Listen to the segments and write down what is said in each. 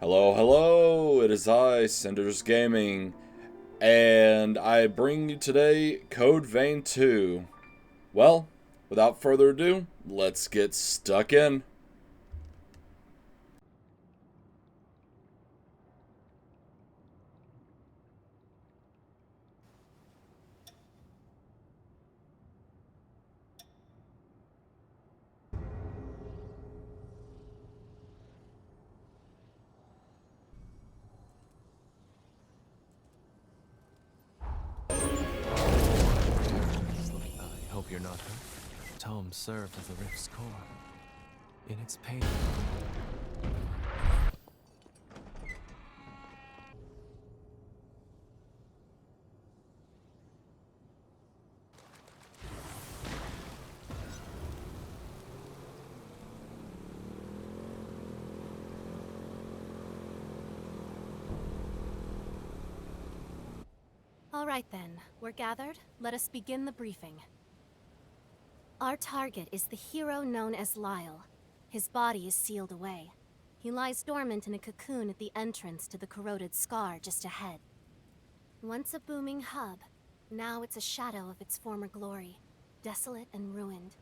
Hello, hello, it is I, Cinders Gaming, and I bring you today Code Vein 2. Well, without further ado, let's get stuck in. I hope you're not hurt. Tome served as the rift's core. In its pain. All right then, we're gathered. Let us begin the briefing. Our target is the hero known as Lyle. His body is sealed away. He lies dormant in a cocoon at the entrance to the corroded scar just ahead. Once a booming hub, now it's a shadow of its former glory, desolate and ruined.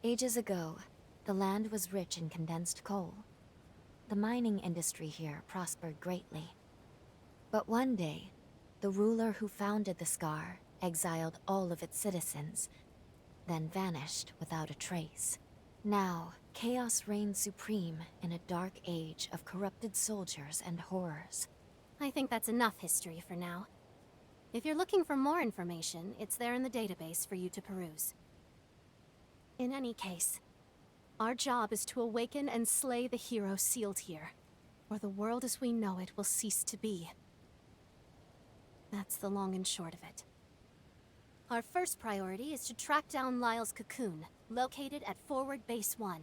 Ages ago, the land was rich in condensed coal. The mining industry here prospered greatly. But one day, the ruler who founded the Scar exiled all of its citizens, then vanished without a trace. Now, chaos reigns supreme in a dark age of corrupted soldiers and horrors. I think that's enough history for now. If you're looking for more information, it's there in the database for you to peruse. In any case, our job is to awaken and slay the hero sealed here, or the world as we know it will cease to be. That's the long and short of it. Our first priority is to track down Lyle's cocoon, located at Forward Base 1.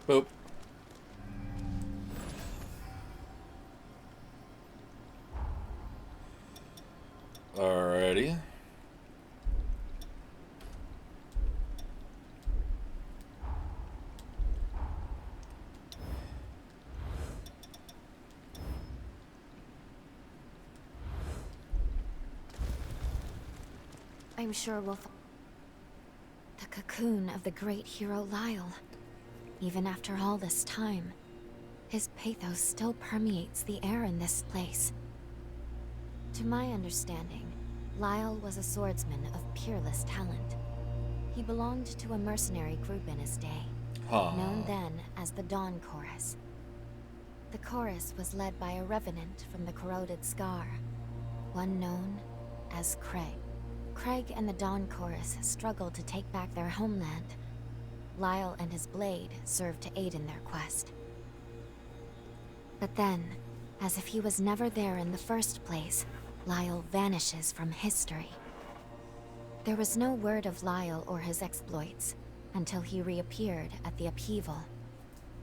Boop. Alrighty. I'm sure we'll the cocoon of the great hero Lyle. Even after all this time, his pathos still permeates the air in this place. To my understanding, Lyle was a swordsman of peerless talent. He belonged to a mercenary group in his day, known then as the Dawn Chorus. The chorus was led by a revenant from the corroded Scar, one known as Craig. Craig and the Dawn Chorus struggled to take back their homeland. Lyle and his blade served to aid in their quest. But then, as if he was never there in the first place, Lyle vanishes from history. There was no word of Lyle or his exploits until he reappeared at the upheaval,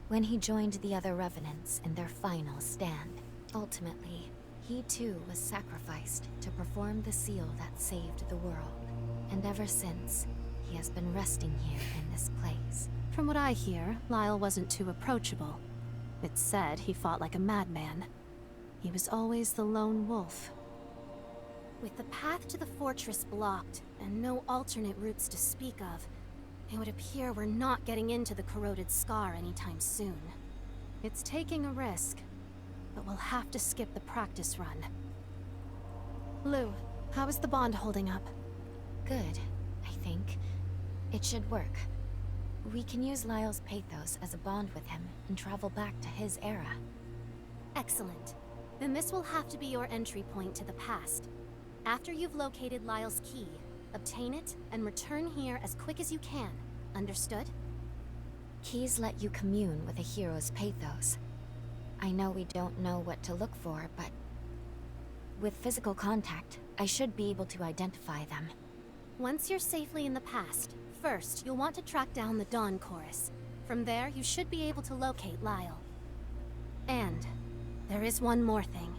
when he joined the other revenants in their final stand. Ultimately, he too was sacrificed to perform the seal that saved the world, and ever since, he has been resting here in this place. From what I hear, Lyle wasn't too approachable. It's said he fought like a madman. He was always the lone wolf. With the path to the fortress blocked, and no alternate routes to speak of, it would appear we're not getting into the corroded Scar anytime soon. It's taking a risk, but we'll have to skip the practice run. Lou, how is the bond holding up? Good, I think. It should work. We can use Lyle's pathos as a bond with him and travel back to his era. Excellent. Then this will have to be your entry point to the past. After you've located Lyle's key, obtain it and return here as quick as you can. Understood? Keys let you commune with a hero's pathos. I know we don't know what to look for, but with physical contact, I should be able to identify them. Once you're safely in the past, first you'll want to track down the Dawn Chorus. From there, you should be able to locate Lyle. And there is one more thing,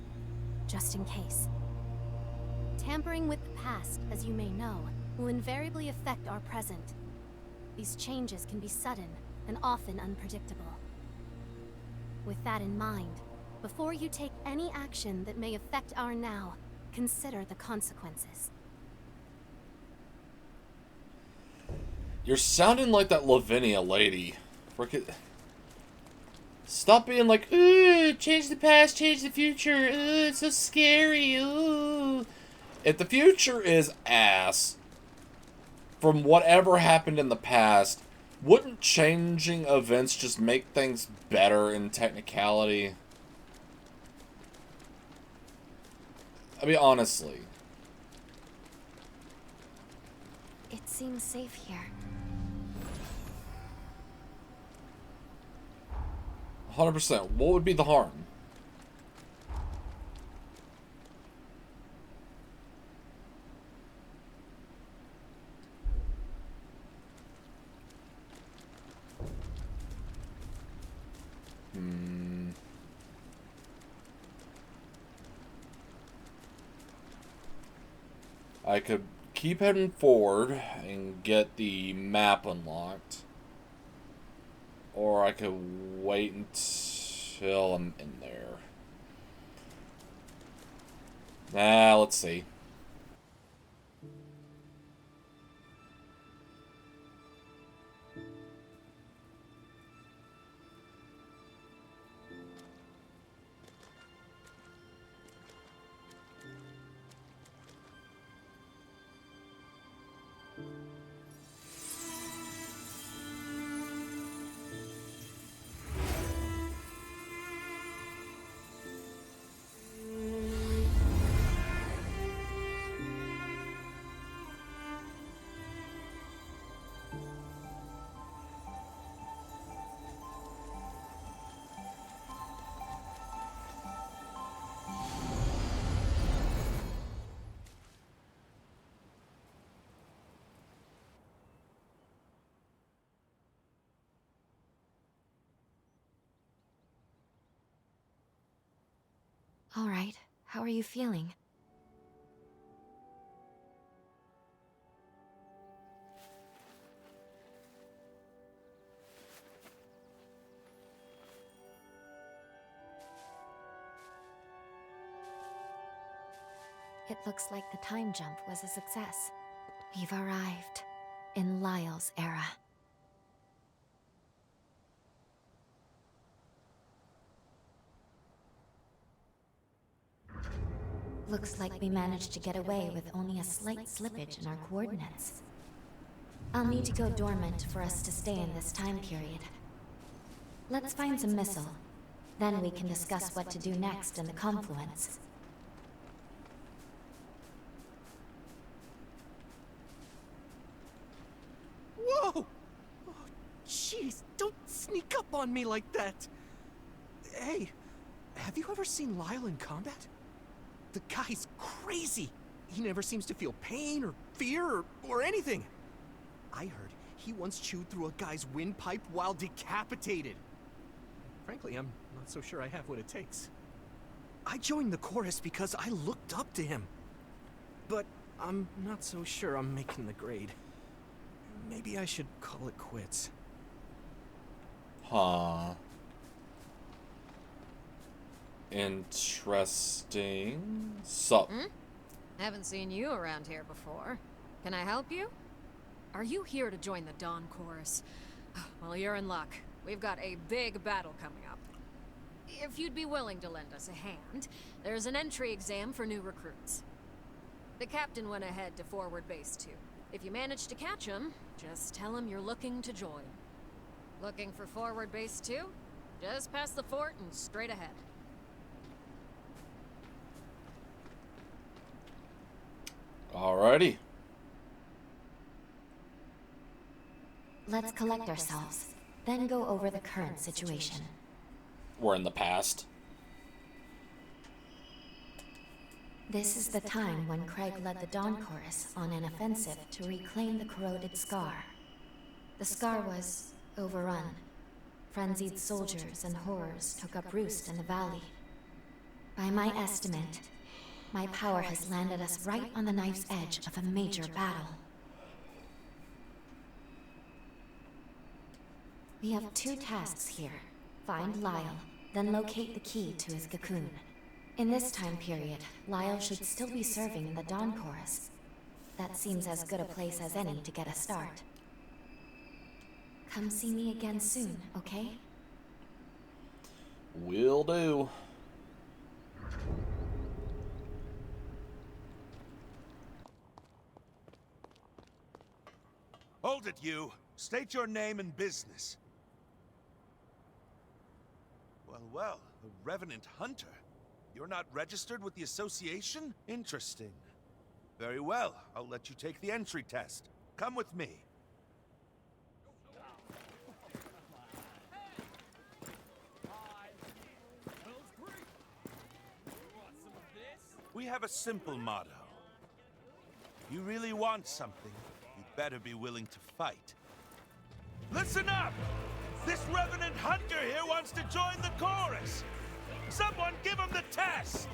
just in case. Tampering with the past, as you may know, will invariably affect our present. These changes can be sudden and often unpredictable. With that in mind, before you take any action that may affect our now, consider the consequences. You're sounding like that Lavinia lady. Frickin'. Stop being like, ooh, change the past, change the future. Ooh, it's so scary. Ooh. If the future is ass, from whatever happened in the past, wouldn't changing events just make things better in technicality? I mean, honestly. It seems safe here. 100%. What would be the harm? I could keep heading forward and get the map unlocked. Or I could wait until I'm in there. Nah, let's see. All right, how are you feeling? It looks like the time jump was a success. We've arrived in Lyle's era. Looks like we managed to get away with only a slight slippage in our coordinates. I'll need to go dormant for us to stay in this time period. Let's find some missile. Then we can discuss what to do next in the confluence. Whoa! Oh, jeez, don't sneak up on me like that. Hey, have you ever seen Lyle in combat? The guy's crazy. He never seems to feel pain or fear or anything. I heard he once chewed through a guy's windpipe while decapitated. Frankly, I'm not so sure I have what it takes. I joined the chorus because I looked up to him. But I'm not so sure I'm making the grade. Maybe I should call it quits. Huh. Interesting. Sup? Haven't seen you around here before. Can I help you? Are you here to join the Dawn Chorus? Well, you're in luck. We've got a big battle coming up. If you'd be willing to lend us a hand, there's an entry exam for new recruits. The captain went ahead to forward base 2. If you manage to catch him, just tell him you're looking to join. Looking for forward base 2? Just past the fort and straight ahead. Alrighty. Let's collect ourselves, then go over the current situation. We're in the past. This is the time when Craig led the Dawn Chorus on an offensive to reclaim the corroded Scar. The Scar was overrun, Frenzied soldiers and horrors took up roost in the valley. By my estimate, my power has landed us right on the knife's edge of a major battle. We have two tasks here. Find Lyle, then locate the key to his cocoon. In this time period, Lyle should still be serving in the Dawn Chorus. That seems as good a place as any to get a start. Come see me again soon, okay? Will do. Hold it, you. State your name and business. Well, a Revenant Hunter. You're not registered with the Association? Interesting. Very well, I'll let you take the entry test. Come with me. We have a simple motto. If you really want something, you better be willing to fight. Listen up! This Revenant Hunter here wants to join the chorus! Someone give him the test!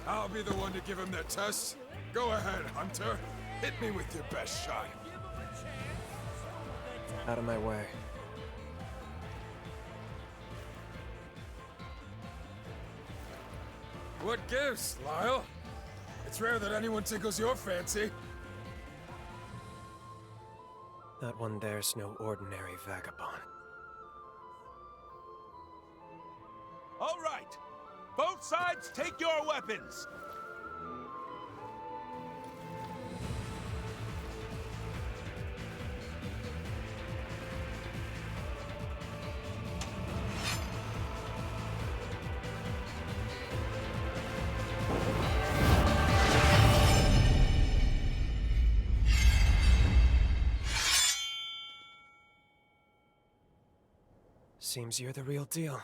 I'll be the one to give him the test. Go ahead, Hunter. Hit me with your best shot. Out of my way. What gives, Lyle? It's rare that anyone tickles your fancy. That one there's no ordinary vagabond. All right! Both sides take your weapons! Seems you're the real deal.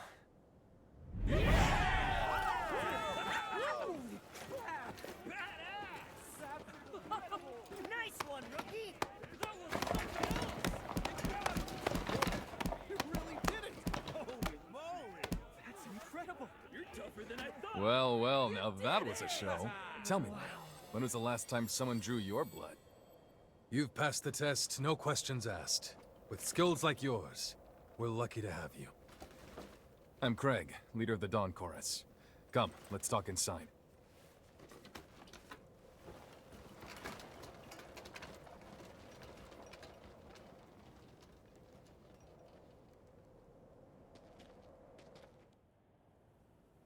Well, now that was a show. Tell me, Lyle, when was the last time someone drew your blood? You've passed the test, no questions asked. With skills like yours, we're lucky to have you. I'm Craig, leader of the Dawn Chorus. Come, let's talk inside.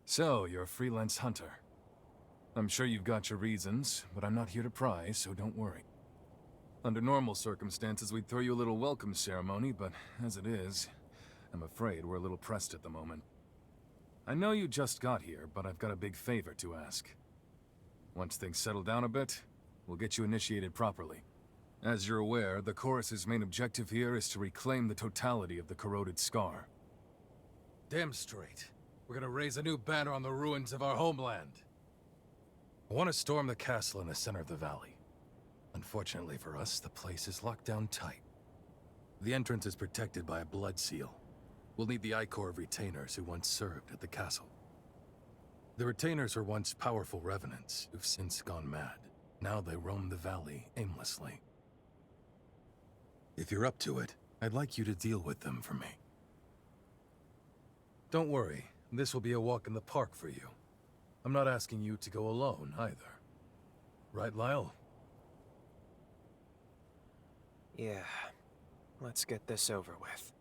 So, you're a freelance hunter. I'm sure you've got your reasons, but I'm not here to pry, so don't worry. Under normal circumstances, we'd throw you a little welcome ceremony, but as it is, I'm afraid we're a little pressed at the moment. I know you just got here, but I've got a big favor to ask. Once things settle down a bit, we'll get you initiated properly. As you're aware, the Chorus's main objective here is to reclaim the totality of the corroded scar. Damn straight. We're gonna raise a new banner on the ruins of our homeland. I want to storm the castle in the center of the valley. Unfortunately for us, the place is locked down tight. The entrance is protected by a blood seal. We'll need the Ichor of retainers who once served at the castle. The retainers were once powerful revenants who've since gone mad. Now they roam the valley aimlessly. If you're up to it, I'd like you to deal with them for me. Don't worry, this will be a walk in the park for you. I'm not asking you to go alone, either. Right, Lyle? Yeah. Let's get this over with.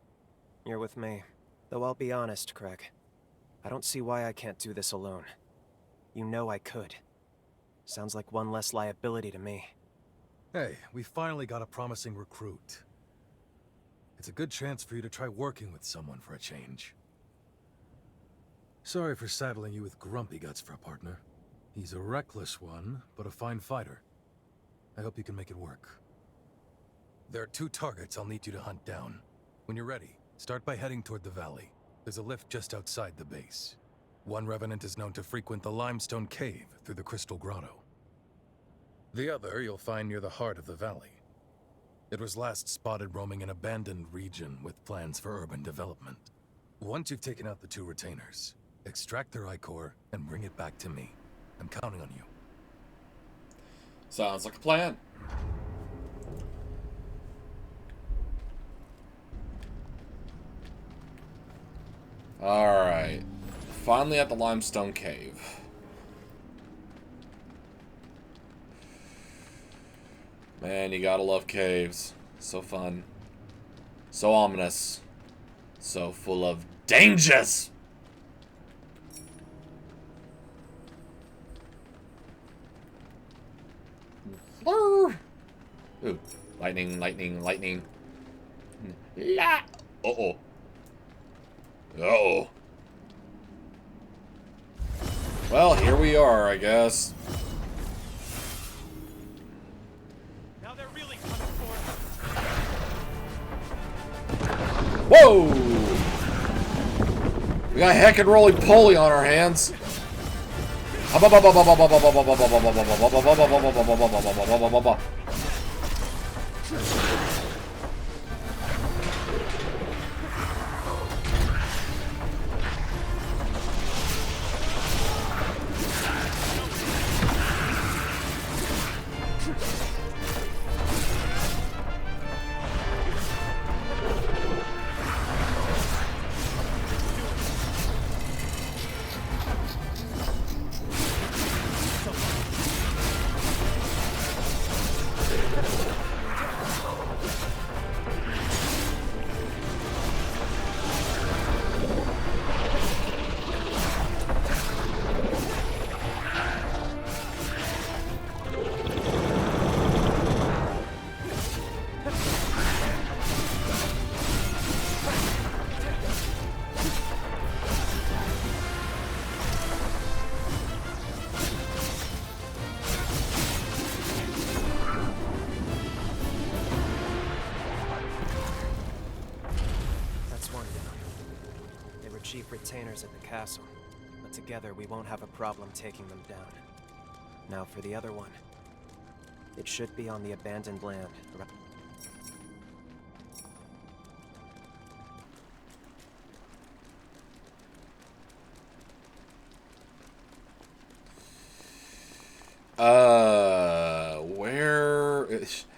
You're with me. Though I'll be honest, Craig. I don't see why I can't do this alone. You know I could. Sounds like one less liability to me. Hey, we finally got a promising recruit. It's a good chance for you to try working with someone for a change. Sorry for saddling you with Grumpy Guts for a partner. He's a reckless one, but a fine fighter. I hope you can make it work. There are 2 targets I'll need you to hunt down. When you're ready, start by heading toward the valley. There's a lift just outside the base. One revenant is known to frequent the limestone cave through the crystal grotto. The other you'll find near the heart of the valley. It was last spotted roaming an abandoned region with plans for urban development. Once you've taken out the 2 retainers, extract their ichor and bring it back to me. I'm counting on you. Sounds like a plan. Alright. Finally at the limestone cave. Man, you gotta love caves. So fun. So ominous. So full of dangers! Ooh, lightning, lightning, lightning. La! Uh-oh. Uh-oh. Well, here we are, I guess. Now they're really coming for us. Whoa! We got heck and roly-poly on our hands. Chief retainers at the castle, but together we won't have a problem taking them down. Now for the other one. It should be on the abandoned land. Where...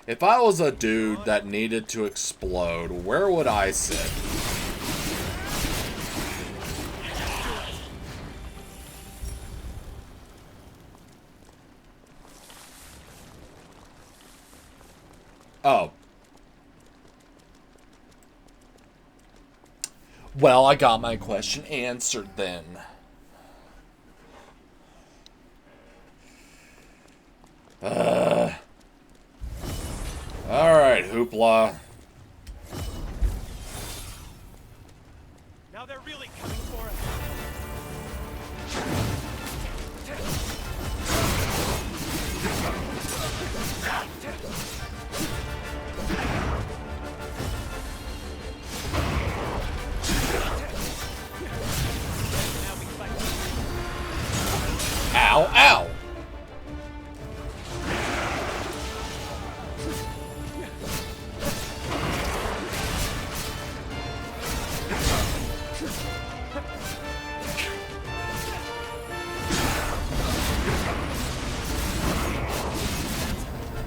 If I was a dude that needed to explode, where would I sit? Oh. Well, I got my question answered then. Alright, hoopla. Now they're really coming for us. Ow, ow!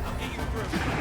I'll get you through.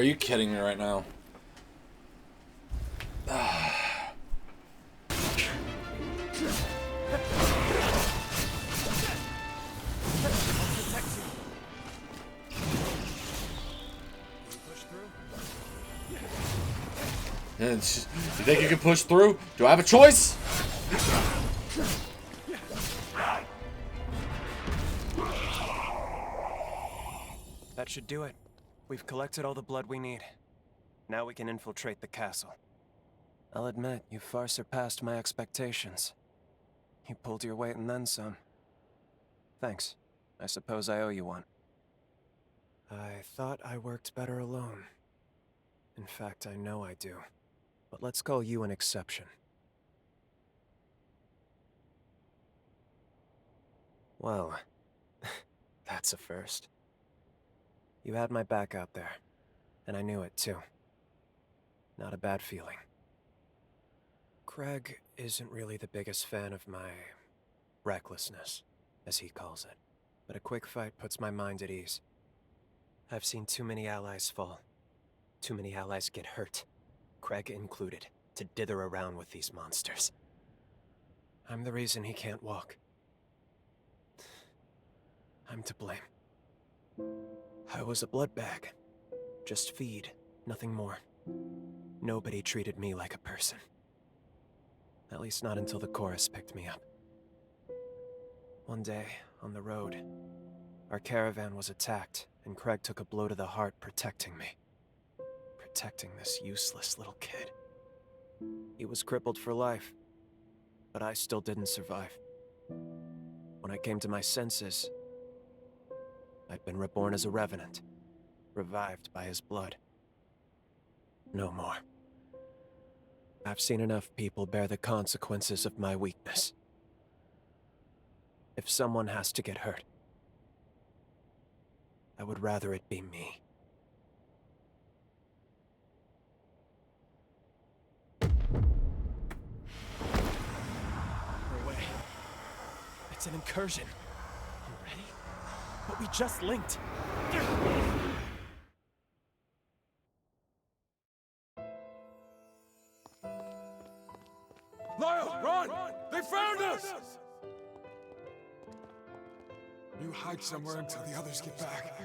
Are you kidding me right now? You think you can push through? Do I have a choice? That should do it. We've collected all the blood we need. Now we can infiltrate the castle. I'll admit, you far surpassed my expectations. You pulled your weight and then some. Thanks. I suppose I owe you one. I thought I worked better alone. In fact, I know I do. But let's call you an exception. Well, that's a first. You had my back out there, and I knew it too. Not a bad feeling. Craig isn't really the biggest fan of my recklessness, as he calls it. But a quick fight puts my mind at ease. I've seen too many allies fall. Too many allies get hurt, Craig included, to dither around with these monsters. I'm the reason he can't walk. I'm to blame. I was a blood bag. Just feed, nothing more. Nobody treated me like a person. At least not until the chorus picked me up. One day, on the road, our caravan was attacked, and Craig took a blow to the heart protecting me. Protecting this useless little kid. He was crippled for life, but I still didn't survive. When I came to my senses, I'd been reborn as a revenant, revived by his blood. No more. I've seen enough people bear the consequences of my weakness. If someone has to get hurt, I would rather it be me. We're away. It's an incursion. You ready? But we just linked. Lyle, run! They found us! You hide somewhere until the others get back.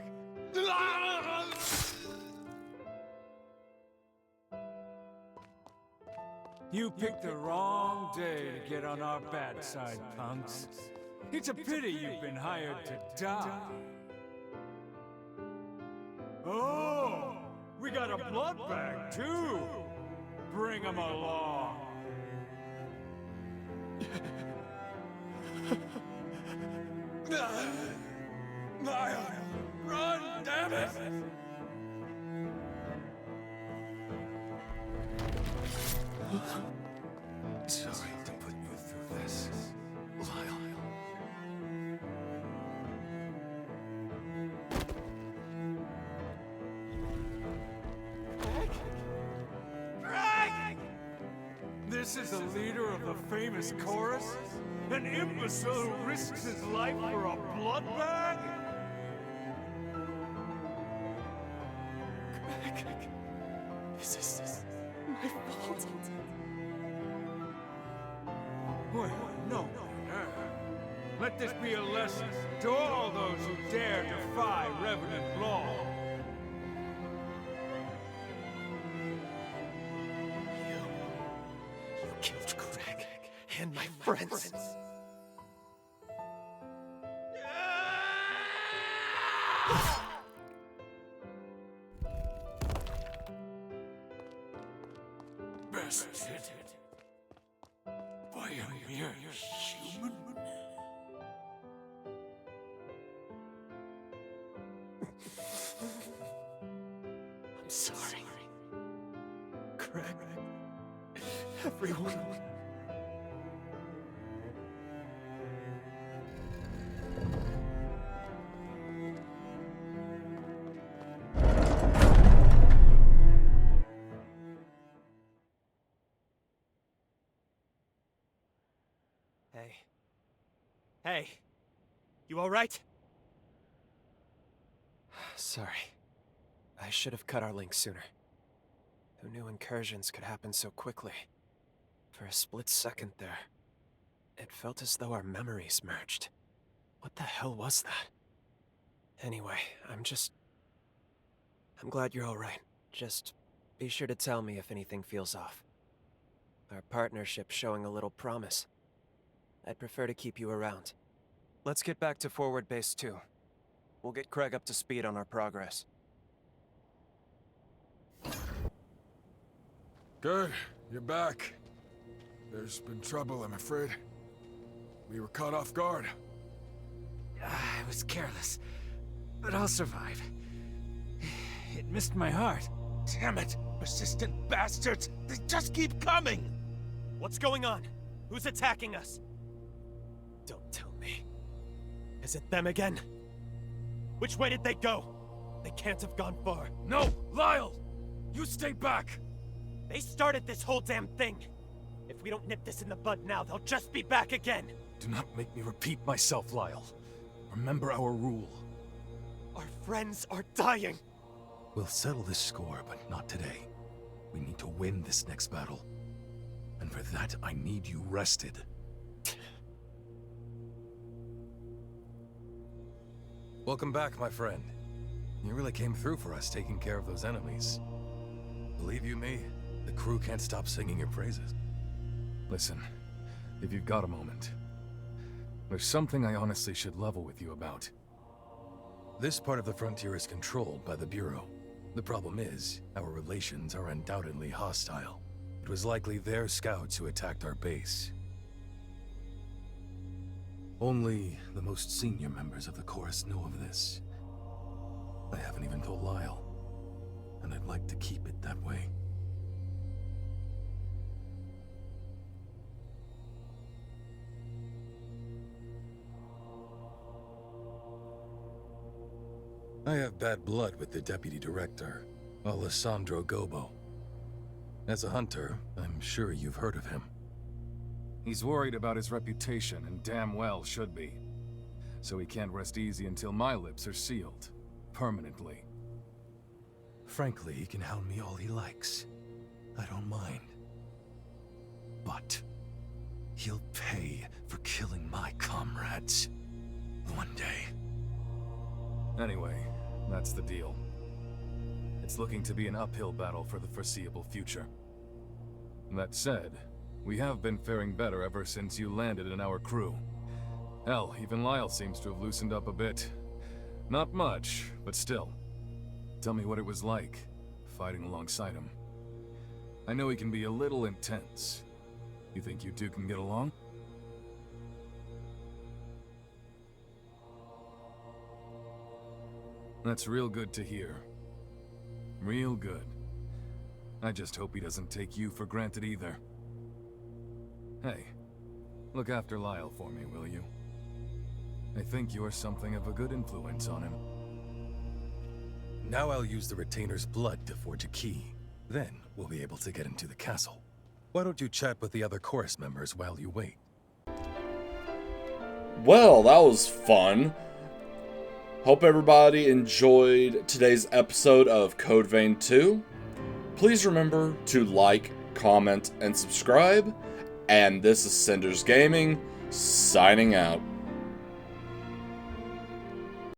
You picked the wrong day to get on our bad side, punks. It's a pity you've been hired to die. Oh, we got a blood bag, too. Bring 'em along. Lyle, run, damn it! Sorry to put you through this, Lyle. This is the leader of the famous chorus? An imbecile who risks his life for a blood bag? Craig, this is my fault. Wait, no. Let this be a lesson to all those who dare defy Revenant law. You killed Craig and my friends. Bested by a mere human? I'm sorry. Craig. Everyone. Hey. You alright? Sorry. I should have cut our link sooner. Who knew incursions could happen so quickly? For a split second there, it felt as though our memories merged. What the hell was that? Anyway, I'm glad you're alright. Just be sure to tell me if anything feels off. Our partnership's showing a little promise. I'd prefer to keep you around. Let's get back to Forward Base 2. We'll get Craig up to speed on our progress. Good, you're back. There's been trouble, I'm afraid. We were caught off guard. I was careless, but I'll survive. It missed my heart. Damn it! Persistent bastards! They just keep coming! What's going on? Who's attacking us? Don't tell me. Is it them again? Which way did they go? They can't have gone far. No! Lyle! You stay back! They started this whole damn thing. If we don't nip this in the bud now, they'll just be back again. Do not make me repeat myself, Lyle. Remember our rule. Our friends are dying. We'll settle this score, but not today. We need to win this next battle. And for that, I need you rested. Welcome back, my friend. You really came through for us taking care of those enemies. Believe you me, the crew can't stop singing your praises. Listen, if you've got a moment, there's something I honestly should level with you about. This part of the frontier is controlled by the Bureau. The problem is, our relations are undoubtedly hostile. It was likely their scouts who attacked our base. Only the most senior members of the Chorus know of this. I haven't even told Lyle, and I'd like to keep it that way. I have bad blood with the Deputy Director, Alessandro Gobo. As a hunter, I'm sure you've heard of him. He's worried about his reputation, and damn well should be. So he can't rest easy until my lips are sealed. Permanently. Frankly, he can hound me all he likes. I don't mind. But he'll pay for killing my comrades. One day. Anyway, that's the deal. It's looking to be an uphill battle for the foreseeable future. That said, we have been faring better ever since you landed in our crew. Hell, even Lyle seems to have loosened up a bit. Not much, but still. Tell me what it was like, fighting alongside him. I know he can be a little intense. You think you two can get along? That's real good to hear. Real good. I just hope he doesn't take you for granted either. Hey, look after Lyle for me, will you? I think you're something of a good influence on him. Now I'll use the Retainer's blood to forge a key. Then we'll be able to get into the castle. Why don't you chat with the other chorus members while you wait? Well, that was fun. Hope everybody enjoyed today's episode of Code Vein 2. Please remember to like, comment, and subscribe. And this is Cinders Gaming, signing out.